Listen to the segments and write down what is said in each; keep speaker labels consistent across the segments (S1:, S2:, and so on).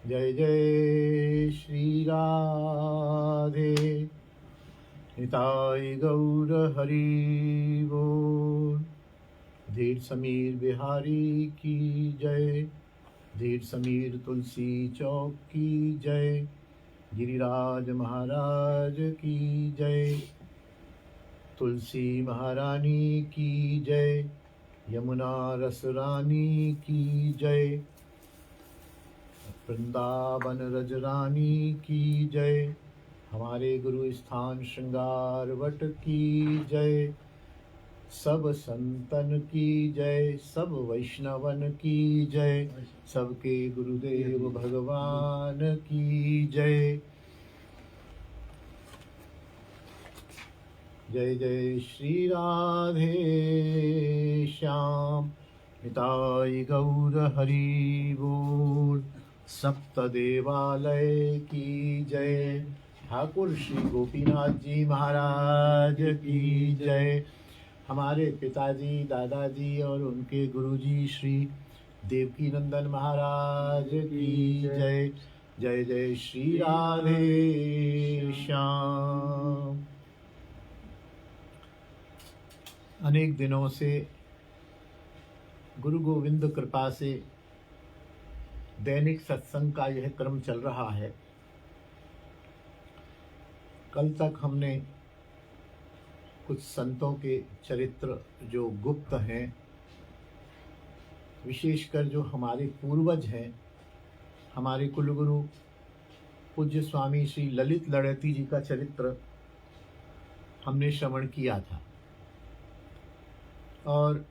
S1: जय जय श्री राधे निताई गौर हरि बोल। धीर समीर बिहारी की जय। धीर समीर तुलसी चौक की जय। गिरिराज महाराज की जय। तुलसी महारानी की जय। यमुना रसरानी की जय। वृंदावन रजरानी की जय। हमारे गुरु स्थान श्रृंगार वट की जय। सब संतन की जय। सब वैष्णवन की जय। सबके गुरुदेव भगवान की जय। जय जय श्री राधे श्याम निताई गौर हरि बोल। सप्त देवालय की जय। ठाकुर श्री गोपीनाथ जी महाराज की जय। हमारे पिताजी दादाजी और उनके गुरुजी श्री देवकी नंदन महाराज की जय। जय जय श्री राधे श्याम। अनेक दिनों से गुरु गोविंद कृपा से दैनिक सत्संग का यह क्रम चल रहा है। कल तक हमने कुछ संतों के चरित्र जो गुप्त हैं, विशेषकर जो हमारे पूर्वज हैं, हमारे कुलगुरु पूज्य स्वामी श्री ललित लड़ती जी का चरित्र हमने श्रवण किया था। और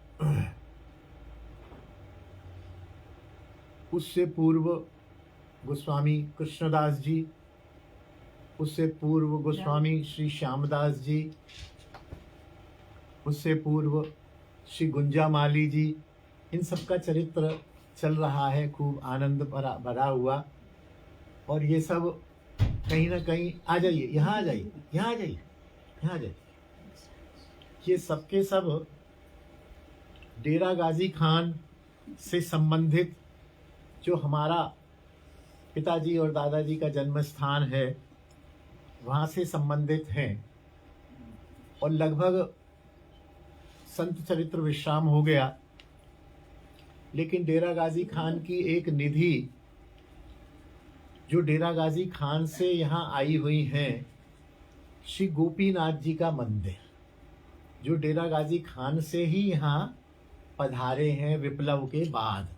S1: उससे पूर्व गोस्वामी कृष्णदास जी, उससे पूर्व गोस्वामी श्री श्यामदास जी, उससे पूर्व श्री गुंजामाली जी, इन सब का चरित्र चल रहा है, खूब आनंद भरा हुआ। और ये सब कहीं ना कहीं आ जाइए, यहाँ आ जाइए, यहाँ आ जाइए, यहाँ आ जाइए। ये सबके सब डेरा गाजी खान से संबंधित जो हमारा पिताजी और दादाजी का जन्म स्थान है, वहाँ से संबंधित हैं। और लगभग संत चरित्र विश्राम हो गया, लेकिन डेरा गाजी खान की एक निधि जो डेरा गाजी खान से यहाँ आई हुई हैं, श्री गोपीनाथ जी का मंदिर, जो डेरा गाजी खान से ही यहाँ पधारे हैं विप्लव के बाद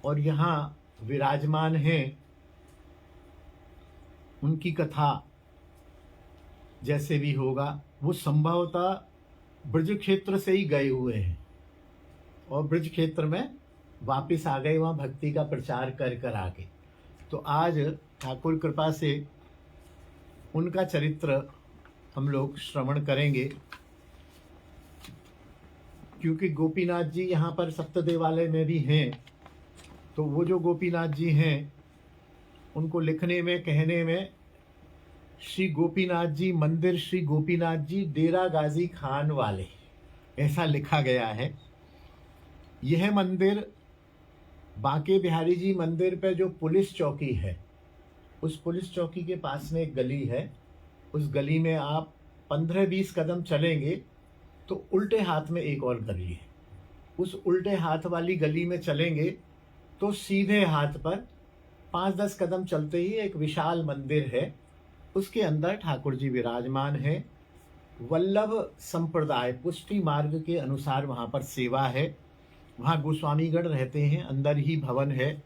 S1: और यहाँ विराजमान हैं। उनकी कथा जैसे भी होगा, वो संभवतः ब्रज क्षेत्र से ही गए हुए हैं और ब्रज क्षेत्र में वापस आ गए, वहाँ भक्ति का प्रचार कर आके। तो आज ठाकुर कृपा से उनका चरित्र हम लोग श्रवण करेंगे, क्योंकि गोपीनाथ जी यहाँ पर सप्त देवालय में भी हैं। तो वो जो गोपीनाथ जी हैं, उनको लिखने में कहने में श्री गोपीनाथ जी मंदिर, श्री गोपीनाथ जी डेरा गाजी खान वाले, ऐसा लिखा गया है। यह मंदिर बांके बिहारी जी मंदिर पे जो पुलिस चौकी है, उस पुलिस चौकी के पास में एक गली है। उस गली में आप 15-20 कदम चलेंगे तो उल्टे हाथ में एक और गली है। उस उल्टे हाथ वाली गली में चलेंगे तो सीधे हाथ पर 5-10 कदम चलते ही एक विशाल मंदिर है। उसके अंदर ठाकुर जी विराजमान है। वल्लभ संप्रदाय पुष्टि मार्ग के अनुसार वहाँ पर सेवा है। वहाँ गोस्वामीगण रहते हैं, अंदर ही भवन है।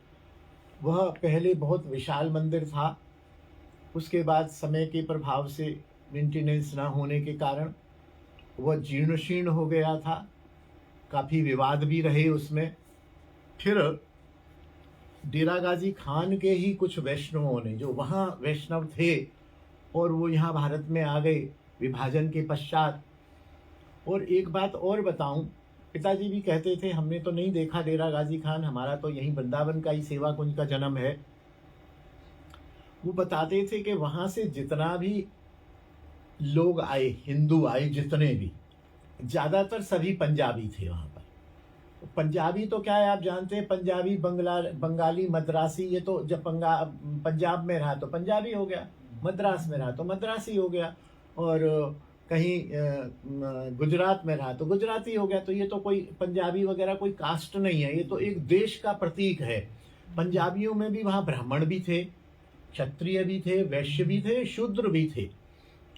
S1: वह पहले बहुत विशाल मंदिर था, उसके बाद समय के प्रभाव से मेंटेनेंस न होने के कारण वह जीर्ण शीर्ण हो गया था। काफ़ी विवाद भी रहे उसमें। फिर डेरा गाजी खान के ही कुछ वैष्णवों ने, जो वहाँ वैष्णव थे और वो यहाँ भारत में आ गए विभाजन के पश्चात। और एक बात और बताऊं, पिताजी भी कहते थे, हमने तो नहीं देखा डेरा गाजी खान, हमारा तो यहीं वृंदावन का ही सेवा कुंज का जन्म है। वो बताते थे कि वहाँ से जितना भी लोग आए, हिंदू आए जितने भी, ज़्यादातर सभी पंजाबी थे वहाँ पर। पंजाबी तो क्या है आप जानते हैं, पंजाबी, बंगाली, मद्रासी, ये तो जब पंजाब में रहा तो पंजाबी हो गया, मद्रास में रहा तो मद्रासी हो गया, और कहीं गुजरात में रहा तो गुजराती हो गया। तो ये तो कोई पंजाबी वगैरह कोई कास्ट नहीं है, ये तो एक देश का प्रतीक है। पंजाबियों में भी वहाँ ब्राह्मण भी थे, क्षत्रिय भी थे, वैश्य भी थे, शूद्र भी थे,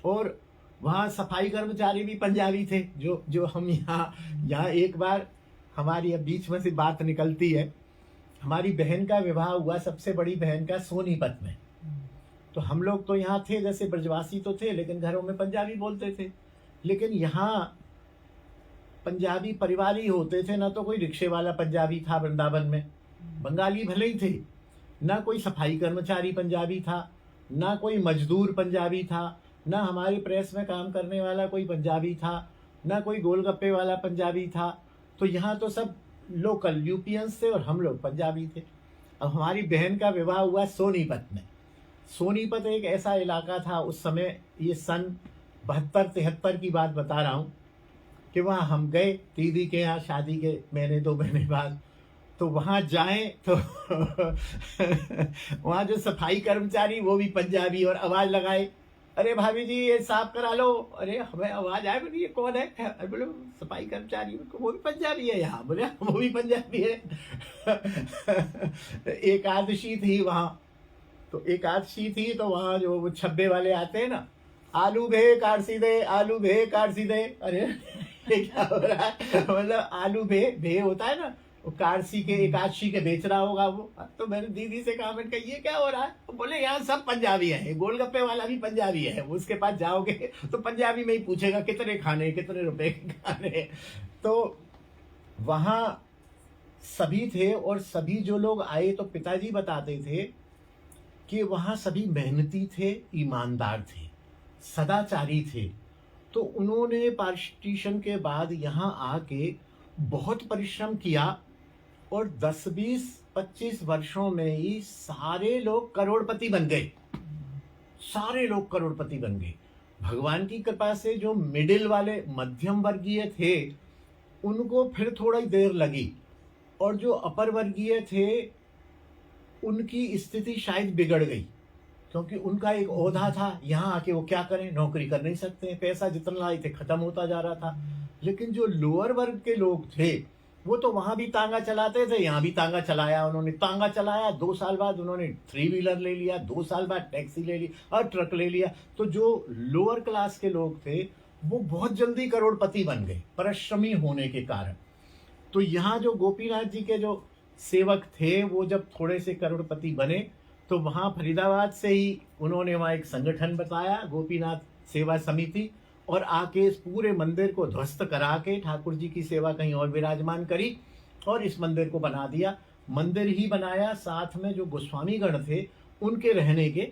S1: और वहाँ सफाई कर्मचारी भी पंजाबी थे। जो हम यहाँ एक बार हमारी अब बीच में से बात निकलती है, हमारी बहन का विवाह हुआ, सबसे बड़ी बहन का, सोनीपत में। तो हम लोग तो यहाँ थे, जैसे ब्रजवासी तो थे, लेकिन घरों में पंजाबी बोलते थे। लेकिन यहाँ पंजाबी परिवार ही होते थे, ना तो कोई रिक्शे वाला पंजाबी था वृंदावन में, बंगाली भले ही थे, ना कोई सफाई कर्मचारी पंजाबी था, ना कोई मजदूर पंजाबी था, ना हमारी प्रेस में काम करने वाला कोई पंजाबी था, ना कोई गोलगप्पे वाला पंजाबी था। तो यहाँ तो सब लोकल यूपियंस थे और हम लोग पंजाबी थे। अब हमारी बहन का विवाह हुआ सोनीपत में। सोनीपत एक ऐसा इलाका था उस समय, ये सन 72-73 की बात बता रहा हूँ, कि वहाँ हम गए दीदी के यहाँ शादी के महीने 2 महीने बाद। तो वहाँ जाएं तो वहाँ जो सफाई कर्मचारी वो भी पंजाबी, और आवाज़ लगाए, अरे भाभी जी ये साफ करा लो। अरे हमें आवाज़ आए, बोले ये कौन है? अरे बोले सफाई कर्मचारी, वो भी पंजाबी है यहाँ। बोले वो भी पंजाबी है। एकादशी थी वहाँ, तो एकादशी थी तो वहाँ जो वो छब्बे वाले आते हैं ना, आलू भे कारसी दे, आलू भे कारसी दे। अरे ये क्या हो रहा है? मतलब आलू भे होता है ना, वो कारसी के एकादशी के बेच रहा होगा वो। तो मैंने दीदी से कहा, मैंने कहा ये क्या हो रहा है? तो बोले यहाँ सब पंजाबी है, गोलगप्पे वाला भी पंजाबी है, उसके पास जाओगे तो पंजाबी में ही पूछेगा कितने खाने, कितने रुपए के खाने। तो वहाँ सभी थे, और सभी जो लोग आए तो पिताजी बताते थे कि वहाँ सभी मेहनती थे, ईमानदार थे, सदाचारी थे। तो उन्होंने पार्टीशन के बाद यहाँ आके बहुत परिश्रम किया, और 10-20-25 वर्षों में ही सारे लोग करोड़पति बन गए। सारे लोग करोड़पति बन गए। भगवान की कृपा से जो मिडिल वाले मध्यम वर्गीय थे उनको फिर थोड़ी देर लगी, और जो अपर वर्गीय थे उनकी स्थिति शायद बिगड़ गई, क्योंकि उनका एक ओहदा था, यहाँ आके वो क्या करें, नौकरी कर नहीं सकते, पैसा जितना लाए थे खत्म होता जा रहा था। लेकिन जो लोअर वर्ग के लोग थे वो तो वहां भी तांगा चलाते थे, यहाँ भी तांगा चलाया उन्होंने। तांगा चलाया, 2 साल बाद उन्होंने 3 व्हीलर ले लिया, 2 साल बाद टैक्सी ले ली और ट्रक ले लिया। तो जो लोअर क्लास के लोग थे वो बहुत जल्दी करोड़पति बन गए, परिश्रमी होने के कारण। तो यहाँ जो गोपीनाथ जी के जो सेवक थे वो जब थोड़े से करोड़पति बने, तो वहाँ फरीदाबाद से ही उन्होंने वहाँ एक संगठन बताया, गोपीनाथ सेवा समिति, और आके इस पूरे मंदिर को ध्वस्त करा के ठाकुर जी की सेवा कहीं और विराजमान करी, और इस मंदिर को बना दिया। मंदिर ही बनाया, साथ में जो गोस्वामी गण थे उनके रहने के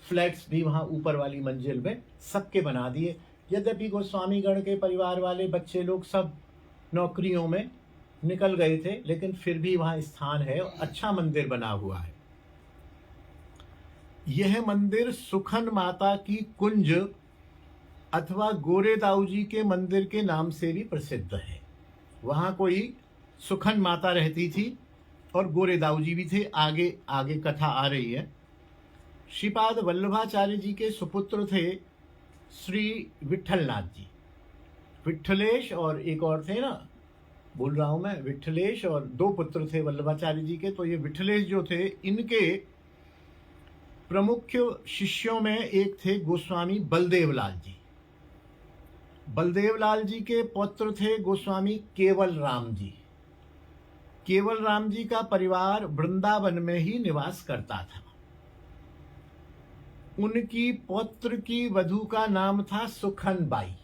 S1: फ्लैट्स भी वहाँ ऊपर वाली मंजिल में सबके बना दिए। यद्यपि गोस्वामी गण के परिवार वाले बच्चे लोग सब नौकरियों में निकल गए थे, लेकिन फिर भी वहाँ स्थान है, अच्छा मंदिर बना हुआ है। यह मंदिर सुखन माता की कुंज अथवा गोरे दाऊ जी के मंदिर के नाम से भी प्रसिद्ध है। वहाँ कोई सुखन माता रहती थी और गोरे दाऊ जी भी थे, आगे आगे कथा आ रही है। श्रीपाद वल्लभाचार्य जी के सुपुत्र थे श्री विठलनाथ जी, विठलेश, और एक और थे ना, बोल रहा हूँ मैं, विठलेश, और 2 पुत्र थे वल्लभाचार्य जी के। तो ये विठलेश जो थे, इनके प्रमुख शिष्यों में एक थे गोस्वामी बलदेव लाल जी। बलदेव लाल जी के पुत्र थे गोस्वामी केवल राम जी। केवल राम जी का परिवार वृंदावन में ही निवास करता था। उनकी पौत्र की वधू का नाम था सुखन बाई।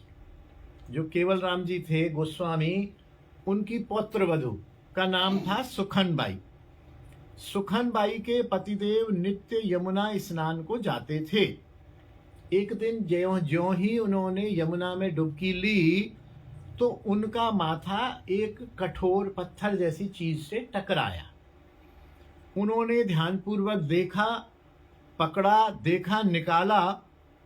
S1: जो केवल राम जी थे गोस्वामी, उनकी पौत्र वधू का नाम था सुखन बाई। सुखन बाई के पतिदेव नित्य यमुना स्नान को जाते थे। एक दिन ज्यों ही उन्होंने यमुना में डुबकी ली तो उनका माथा एक कठोर पत्थर जैसी चीज से टकराया। उन्होंने ध्यानपूर्वक देखा, पकड़ा, देखा, निकाला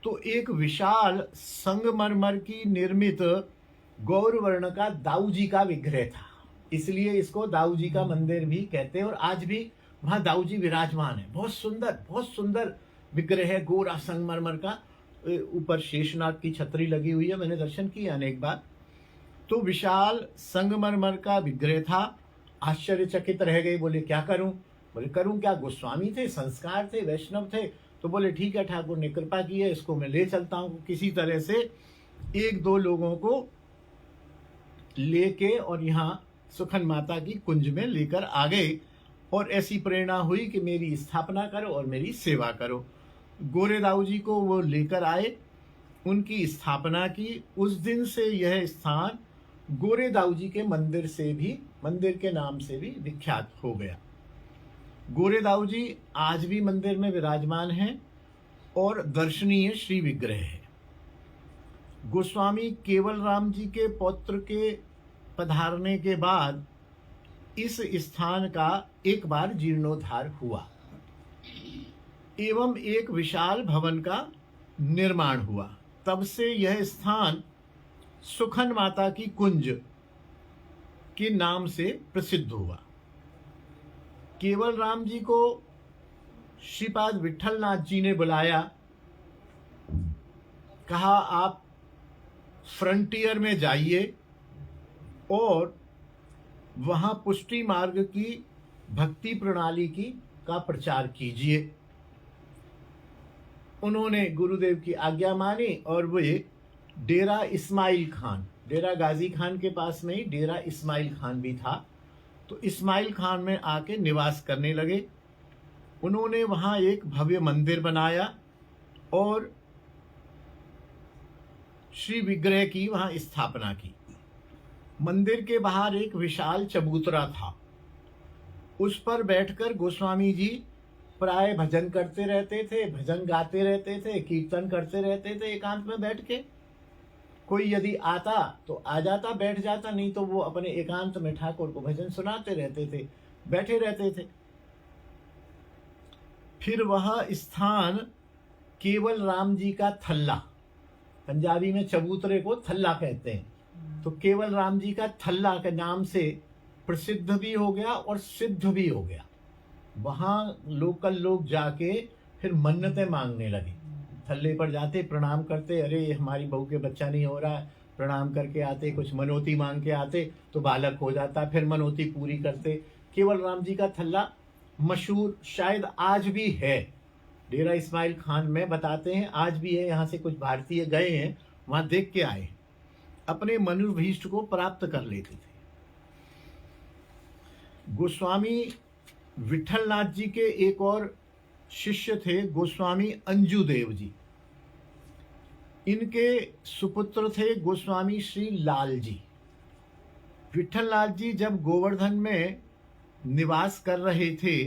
S1: तो एक विशाल संगमरमर की निर्मित गौर वर्ण का दाऊ जी का विग्रह था। इसलिए इसको दाऊ जी का मंदिर भी कहते हैं। और आज भी वहाँ दाऊ जी विराजमान है। बहुत सुंदर विग्रह है, गोरा संगमरमर का। ऊपर शेषनाग की छतरी लगी हुई है, मैंने दर्शन किया अनेक बार। तो विशाल संगमरमर का विग्रह था। आश्चर्यचकित रह गए, बोले क्या करूं? बोले करूं क्या, गोस्वामी थे, संस्कार थे, वैष्णव थे। तो बोले ठीक है, ठाकुर ने कृपा की है, इसको मैं ले चलता हूं। किसी तरह से एक दो लोगों को लेके और यहाँ सुखन माता की कुंज में लेकर आ गए। और ऐसी प्रेरणा हुई कि मेरी स्थापना करो और मेरी सेवा करो। गोरे दाऊ जी को वो लेकर आए, उनकी स्थापना की। उस दिन से यह स्थान गोरे दाऊ जी के मंदिर से भी, मंदिर के नाम से भी विख्यात हो गया। गोरे दाऊ जी आज भी मंदिर में विराजमान हैं और दर्शनीय श्री विग्रह है। गोस्वामी केवल राम जी के पौत्र के पधारने के बाद इस स्थान का एक बार जीर्णोद्धार हुआ एवं एक विशाल भवन का निर्माण हुआ। तब से यह स्थान सुखन माता की कुंज के नाम से प्रसिद्ध हुआ। केवल राम जी को श्रीपाद विट्ठलनाथ जी ने बुलाया, कहा आप फ्रंटियर में जाइए और वहां पुष्टि मार्ग की भक्ति प्रणाली की का प्रचार कीजिए। उन्होंने गुरुदेव की आज्ञा मानी और वे डेरा इस्माइल खान, डेरा गाजी खान के पास में ही डेरा इस्माइल खान भी था, तो इस्माइल खान में आके निवास करने लगे। उन्होंने वहां एक भव्य मंदिर बनाया और श्री विग्रह की वहां स्थापना की। मंदिर के बाहर एक विशाल चबूतरा था, उस पर बैठकर गोस्वामी जी प्राय भजन करते रहते थे, भजन गाते रहते थे, कीर्तन करते रहते थे एकांत में बैठ के। कोई यदि आता तो आ जाता, बैठ जाता, नहीं तो वो अपने एकांत में ठाकुर को भजन सुनाते रहते थे, बैठे रहते थे। फिर वह स्थान केवल राम जी का थल्ला, पंजाबी में चबूतरे को थल्ला कहते हैं, तो केवल राम जी का थल्ला के नाम से प्रसिद्ध भी हो गया और सिद्ध भी हो गया। वहां लोकल लोग जाके फिर मन्नतें मांगने लगे। थल्ले पर जाते, प्रणाम करते, अरे हमारी बहू के बच्चा नहीं हो रहा है, प्रणाम करके आते, कुछ मनोती मांग के आते तो बालक हो जाता, फिर मनोती पूरी करते। केवल राम जी का थल्ला मशहूर शायद आज भी है। डेरा इस्माइल खान में बताते हैं आज भी है। यहाँ से कुछ भारतीय गए हैं, वहां देख के आए, अपने मनोभीष्ट को प्राप्त कर लेते थे। गोस्वामी विट्ठलनाथ जी के एक और शिष्य थे गोस्वामी अंजुदेव जी। इनके सुपुत्र थे गोस्वामी श्री लाल जी। विट्ठलनाथ जी जब गोवर्धन में निवास कर रहे थे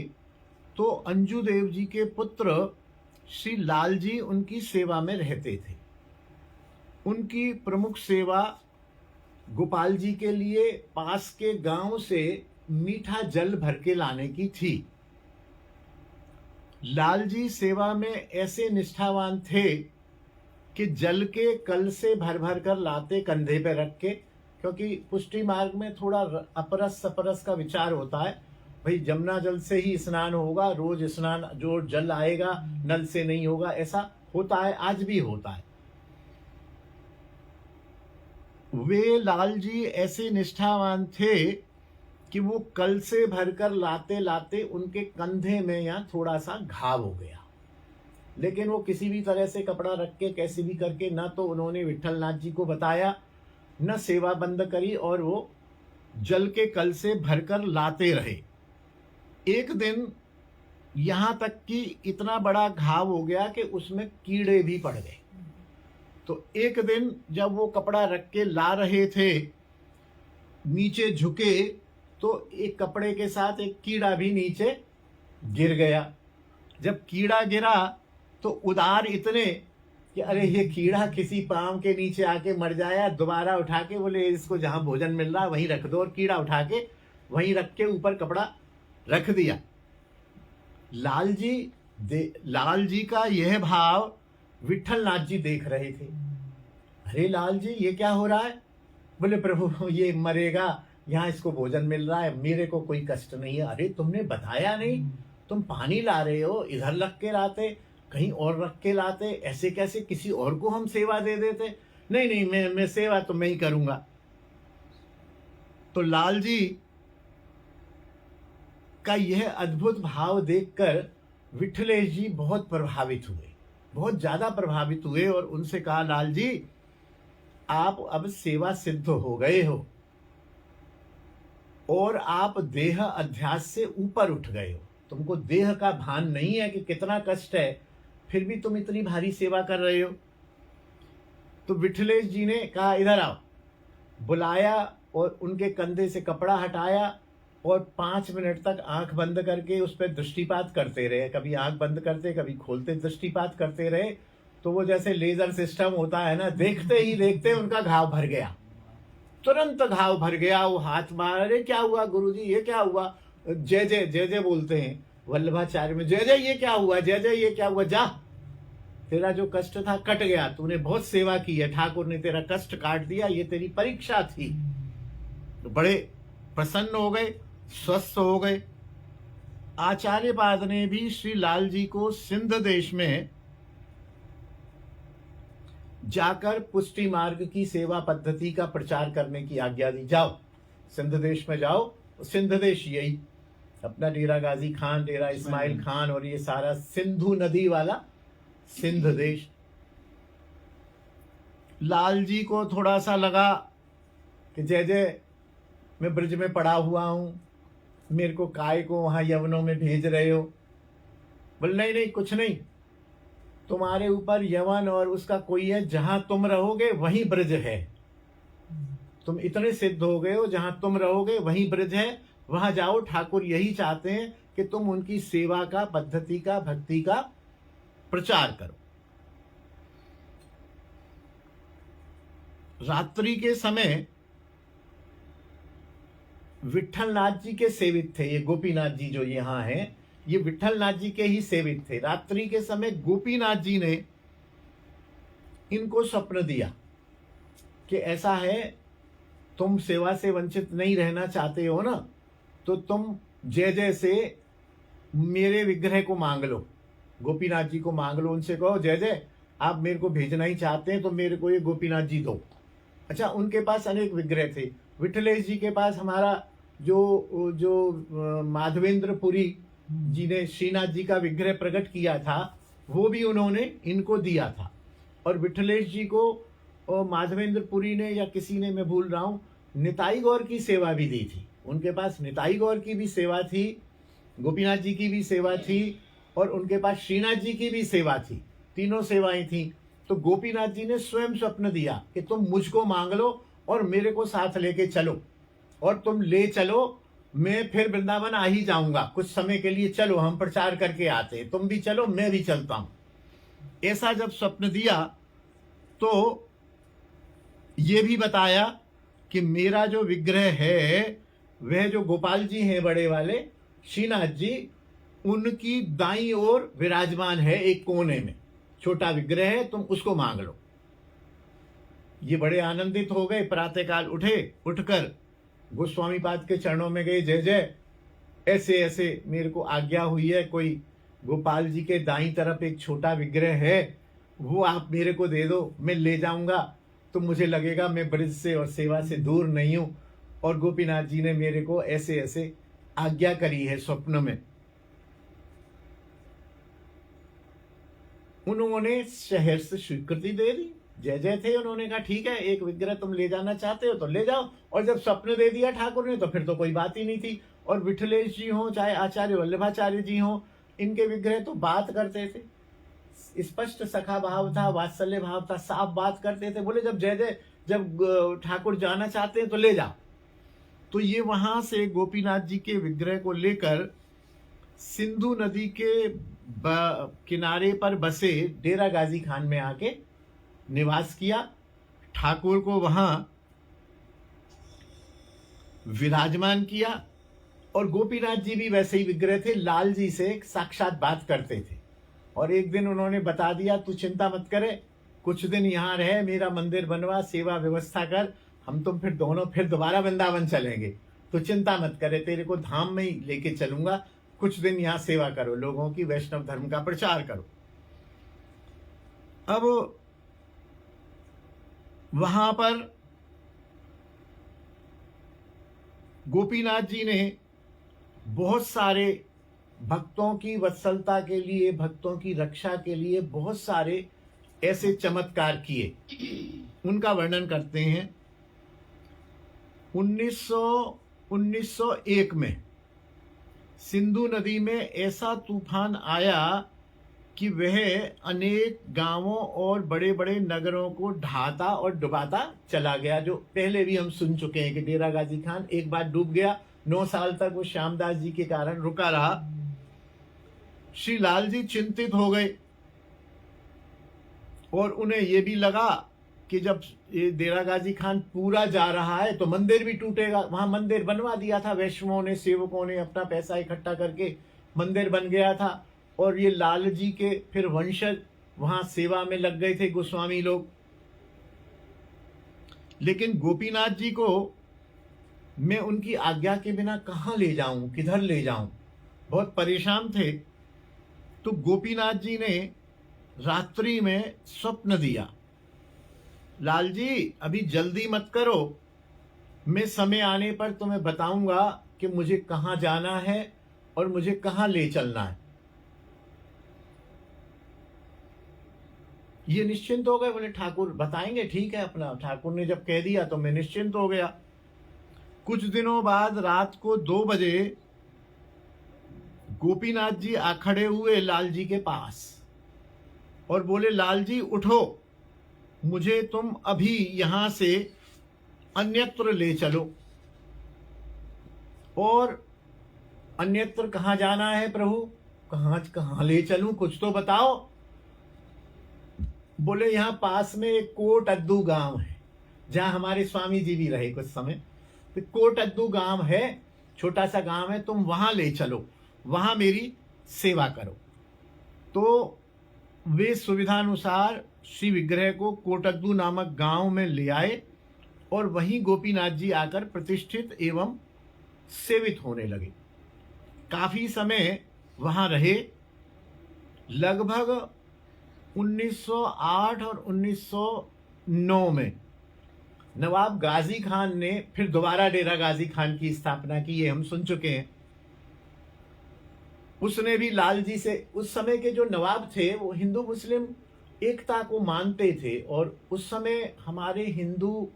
S1: तो अंजुदेव जी के पुत्र श्री लाल जी उनकी सेवा में रहते थे। उनकी प्रमुख सेवा गोपाल जी के लिए पास के गांव से मीठा जल भर के लाने की थी। लाल जी सेवा में ऐसे निष्ठावान थे कि जल के कल से भर भर कर लाते कंधे पे रख के, क्योंकि पुष्टि मार्ग में थोड़ा अपरस सपरस का विचार होता है। भाई जमुना जल से ही स्नान होगा, रोज स्नान जो जल आएगा नल से नहीं होगा, ऐसा होता है, आज भी होता है। वे लाल जी ऐसे निष्ठावान थे कि वो कल से भरकर लाते लाते उनके कंधे में यहाँ थोड़ा सा घाव हो गया, लेकिन वो किसी भी तरह से कपड़ा रख के कैसे भी करके न तो उन्होंने विट्ठलनाथ जी को बताया, न सेवा बंद करी, और वो जल के कल से भरकर लाते रहे। एक दिन यहां तक कि इतना बड़ा घाव हो गया कि उसमें कीड़े भी पड़ गए। तो एक दिन जब वो कपड़ा रख के ला रहे थे, नीचे झुके तो एक कपड़े के साथ एक कीड़ा भी नीचे गिर गया। जब कीड़ा गिरा तो उदार इतने कि अरे ये कीड़ा किसी पांव के नीचे आके मर जाया। दोबारा उठा के बोले इसको जहां भोजन मिल रहा वहीं रख दो, और कीड़ा उठा के वहीं रख के ऊपर कपड़ा रख दिया। लाल जी का यह भाव विट्ठलनाथ जी देख रहे थे। अरे लाल जी ये क्या हो रहा है? बोले प्रभु ये मरेगा, यहाँ इसको भोजन मिल रहा है, मेरे को कोई कष्ट नहीं है। अरे तुमने बताया नहीं, तुम पानी ला रहे हो, इधर रख के लाते, कहीं और रख के लाते, ऐसे कैसे किसी और को हम सेवा दे देते? नहीं नहीं, मैं सेवा तो मैं ही करूंगा। तो लाल जी का यह अद्भुत भाव देखकर विठलेश जी बहुत प्रभावित हुए, बहुत ज्यादा प्रभावित हुए, और उनसे कहा, लाल जी आप अब सेवा सिद्ध हो गए हो और आप देह अध्यास से ऊपर उठ गए हो, तुमको देह का भान नहीं है कि कितना कष्ट है, फिर भी तुम इतनी भारी सेवा कर रहे हो। तो विठलेश जी ने कहा, इधर आओ। बुलाया और उनके कंधे से कपड़ा हटाया और 5 मिनट तक आंख बंद करके उस पर दृष्टिपात करते रहे। कभी आंख बंद करते, कभी खोलते, दृष्टिपात करते रहे। तो वो जैसे लेजर सिस्टम होता है ना, देखते ही देखते उनका घाव भर गया, तुरंत घाव भर गया। वो हाथ मार, अरे क्या हुआ गुरुजी, ये क्या हुआ? जय जय जय जय बोलते हैं वल्लभाचार्य में, जय जय ये क्या हुआ, जय जय ये क्या हुआ, जा तेरा जो कष्ट था कट गया, तूने बहुत सेवा की है, ठाकुर ने तेरा कष्ट काट दिया, ये तेरी परीक्षा थी। तो बड़े प्रसन्न हो गए, स्वस्थ हो गए। आचार्यपाद ने भी श्री लाल जी को सिंध देश में जाकर पुष्टि मार्ग की सेवा पद्धति का प्रचार करने की आज्ञा दी। जाओ सिंध देश में जाओ। सिंध देश यही अपना डेरा गाजी खान, डेरा इस्माइल खान और ये सारा सिंधु नदी वाला सिंध देश। लाल जी को थोड़ा सा लगा कि जय जय मैं ब्रज में पड़ा हुआ हूं, मेरे को काय को वहां यवनों में भेज रहे हो? बोल नहीं नहीं कुछ नहीं, तुम्हारे ऊपर यवन और उसका कोई है, जहां तुम रहोगे वहीं ब्रज है। तुम इतने सिद्ध हो गए हो, जहां तुम रहोगे वहीं ब्रज है, वहां जाओ। ठाकुर यही चाहते हैं कि तुम उनकी सेवा का, पद्धति का, भक्ति का प्रचार करो। रात्रि के समय विठलनाथ जी के सेवित थे। ये गोपीनाथ जी जो यहाँ हैं, ये विठलनाथ जी के ही सेवित थे। रात्रि के समय गोपीनाथ जी ने इनको स्वप्न दिया कि ऐसा है, तुम सेवा से वंचित नहीं रहना चाहते हो ना, तो तुम जय जय से मेरे विग्रह को मांग लो, गोपीनाथ जी को मांग लो। उनसे कहो, जय जय आप मेरे को भेजना ही चाहते हैं तो मेरे को ये गोपीनाथ जी दो। अच्छा, उनके पास अनेक विग्रह थे। विठलेश जी के पास हमारा जो माधवेंद्रपुरी जी ने श्रीनाथ जी का विग्रह प्रकट किया था, वो भी उन्होंने इनको दिया था। और विठलेश जी को माधवेंद्रपुरी ने या किसी ने, मैं भूल रहा हूं, निताई गौर की सेवा भी दी थी। उनके पास निताई गौर की भी सेवा थी, गोपीनाथ जी की भी सेवा थी, और उनके पास श्रीनाथ जी की भी सेवा थी। तीनों सेवाएं थी। तो गोपीनाथ जी ने स्वयं स्वप्न दिया कि तुम मुझको मांग लो और मेरे को साथ लेके चलो, और तुम ले चलो, मैं फिर वृंदावन आ ही जाऊंगा, कुछ समय के लिए चलो, हम प्रचार करके आते, तुम भी चलो मैं भी चलता हूं। ऐसा जब स्वप्न दिया तो ये भी बताया कि मेरा जो विग्रह है वह जो गोपाल जी हैं बड़े वाले, श्रीनाथ जी, उनकी दाईं ओर विराजमान है, एक कोने में छोटा विग्रह है, तुम उसको मांग लो। ये बड़े आनंदित हो गए। प्रातःकाल उठे, उठकर गोस्वामी पाद के चरणों में गए, जय जय ऐसे ऐसे मेरे को आज्ञा हुई है, कोई गोपाल जी के दाईं तरफ एक छोटा विग्रह है, वो आप मेरे को दे दो, मैं ले जाऊंगा, तो मुझे लगेगा मैं ब्रज से और सेवा से दूर नहीं हूं। और गोपीनाथ जी ने मेरे को ऐसे ऐसे आज्ञा करी है स्वप्न में। उन्होंने शहर से स्वीकृति दे दी। जय जय थे, उन्होंने कहा ठीक है, एक विग्रह तुम ले जाना चाहते हो तो ले जाओ। और जब स्वप्न दे दिया ठाकुर ने तो फिर तो कोई बात ही नहीं थी। और विठलेश जी हो चाहे आचार्य वल्लभाचार्य जी हो, इनके विग्रह तो बात करते थे, स्पष्ट सखा भाव था, वात्सल्य भाव था, साफ बात करते थे। बोले जब जय जय, जब ठाकुर जाना चाहते हैं तो ले जाओ। तो ये वहां से गोपीनाथ जी के विग्रह को लेकर सिंधु नदी के किनारे पर बसे डेरा गाजी खान में आके निवास किया। ठाकुर को वहां विराजमान किया। और गोपीनाथ जी भी वैसे ही विग्रह थे, लाल जी से साक्षात बात करते थे। और एक दिन उन्होंने बता दिया, तू चिंता मत करे, कुछ दिन यहाँ रहे, मेरा मंदिर बनवा, सेवा व्यवस्था कर, हम तुम फिर दोनों फिर दोबारा वृंदावन चलेंगे, तो चिंता मत करे, तेरे को धाम में ही लेके चलूंगा, कुछ दिन यहाँ सेवा करो, लोगों की वैष्णव धर्म का प्रचार करो। अब वहां पर गोपीनाथ जी ने बहुत सारे भक्तों की वत्सलता के लिए, भक्तों की रक्षा के लिए बहुत सारे ऐसे चमत्कार किए। उनका वर्णन करते हैं। 1901 में सिंधु नदी में ऐसा तूफान आया कि वह अनेक गांवों और बड़े बड़े नगरों को ढहाता और डुबाता चला गया, जो पहले भी हम सुन चुके हैं कि डेरा गाजी खान एक बार डूब गया। 9 साल तक वो श्यामदास जी के कारण रुका रहा। श्री लाल जी चिंतित हो गए और उन्हें यह भी लगा कि जब ये डेरा गाजी खान पूरा जा रहा है तो मंदिर भी टूटेगा। वहां मंदिर बनवा दिया था वैष्णवों ने, सेवकों ने अपना पैसा इकट्ठा करके मंदिर बन गया था, और ये लाल जी के फिर वंशज वहां सेवा में लग गए थे, गोस्वामी लोग। लेकिन गोपीनाथ जी को मैं उनकी आज्ञा के बिना कहां ले जाऊं, किधर ले जाऊं, बहुत परेशान थे। तो गोपीनाथ जी ने रात्रि में स्वप्न दिया, लाल जी अभी जल्दी मत करो, मैं समय आने पर तुम्हें बताऊंगा कि मुझे कहां जाना है और मुझे कहां ले चलना है। ये निश्चिंत हो गए, बोले ठाकुर बताएंगे, ठीक है अपना। ठाकुर ने जब कह दिया तो मैं निश्चिंत हो गया। कुछ दिनों बाद रात को 2 बजे गोपीनाथ जी आ खड़े हुए लाल जी के पास और बोले, लाल जी उठो, मुझे तुम अभी यहां से अन्यत्र ले चलो। और अन्यत्र कहां जाना है प्रभु, कहां ले चलूं, कुछ तो बताओ। बोले यहां पास में एक कोट अद्दू गांव है, जहां हमारे स्वामी जी भी रहे कुछ समय। तो कोट अद्दू गांव है, छोटा सा गांव है, तुम वहां ले चलो, वहां मेरी सेवा करो। तो वे सुविधानुसार श्री विग्रह को कोटद्दू नामक गांव में ले आए और वहीं गोपीनाथ जी आकर प्रतिष्ठित एवं सेवित होने लगे। काफी समय वहां रहे। लगभग 1908 और 1909 में नवाब गाजी खान ने फिर दोबारा डेरा गाजी खान की स्थापना की, ये हम सुन चुके हैं। उसने भी लाल जी से, उस समय के जो नवाब थे वो हिंदू मुस्लिम एकता को मानते थे, और उस समय हमारे हिंदू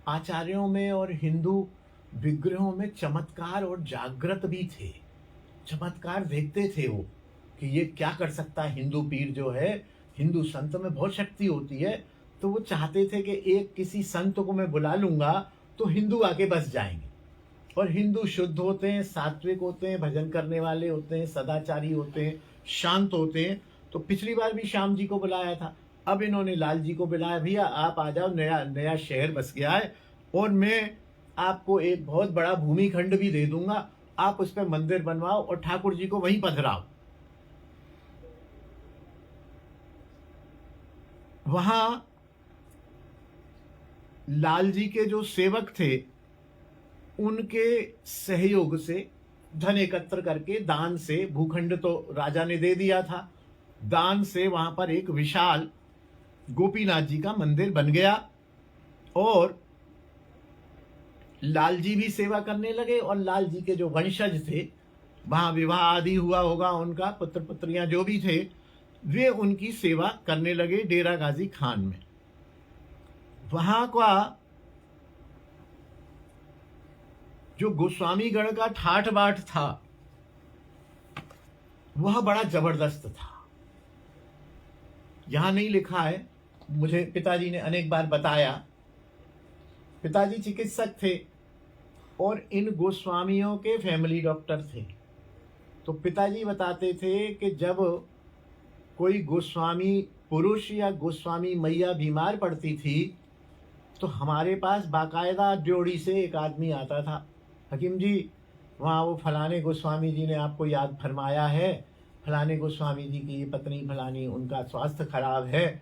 S1: आचार्यों में और हिंदू विग्रहों में चमत्कार और जागृत भी थे। चमत्कार देखते थे वो कि ये क्या कर सकता है। हिंदू पीर जो है, हिंदू संत में बहुत शक्ति होती है, तो वो चाहते थे कि एक किसी संत को मैं बुला लूंगा तो हिंदू आके बस जाएंगे। और हिंदू शुद्ध होते हैं, सात्विक होते हैं, भजन करने वाले होते हैं, सदाचारी होते हैं, शांत होते हैं। तो पिछली बार भी श्याम जी को बुलाया था, अब इन्होंने लाल जी को बुलाया, भैया आप आ जाओ, नया नया शहर बस गया है और मैं आपको एक बहुत बड़ा भूमि खंड भी दे दूंगा, आप उस पर मंदिर बनवाओ और ठाकुर जी को वहीं पधराओ। वहां लाल जी के जो सेवक थे उनके सहयोग से धन एकत्र करके, दान से, भूखंड तो राजा ने दे दिया था, दान से वहां पर एक विशाल गोपीनाथ जी का मंदिर बन गया। और लाल जी भी सेवा करने लगे, और लाल जी के जो वंशज थे, वहां विवाह आदि हुआ होगा उनका, पुत्र पुत्रियां जो भी थे, वे उनकी सेवा करने लगे डेरा गाजी खान में। वहां का जो गोस्वामी गण का ठाठ बाट था वह बड़ा जबरदस्त था। यहां नहीं लिखा है, मुझे पिताजी ने अनेक बार बताया। पिताजी चिकित्सक थे और इन गोस्वामियों के फैमिली डॉक्टर थे। तो पिताजी बताते थे कि जब कोई गोस्वामी पुरुष या गोस्वामी मैया बीमार पड़ती थी तो हमारे पास बाकायदा ड्योढ़ी से एक आदमी आता था, हकीम जी वहाँ वो फलाने गोस्वामी जी ने आपको याद फरमाया है, फलाने गोस्वामी जी की पत्नी फलानी, उनका स्वास्थ्य खराब है,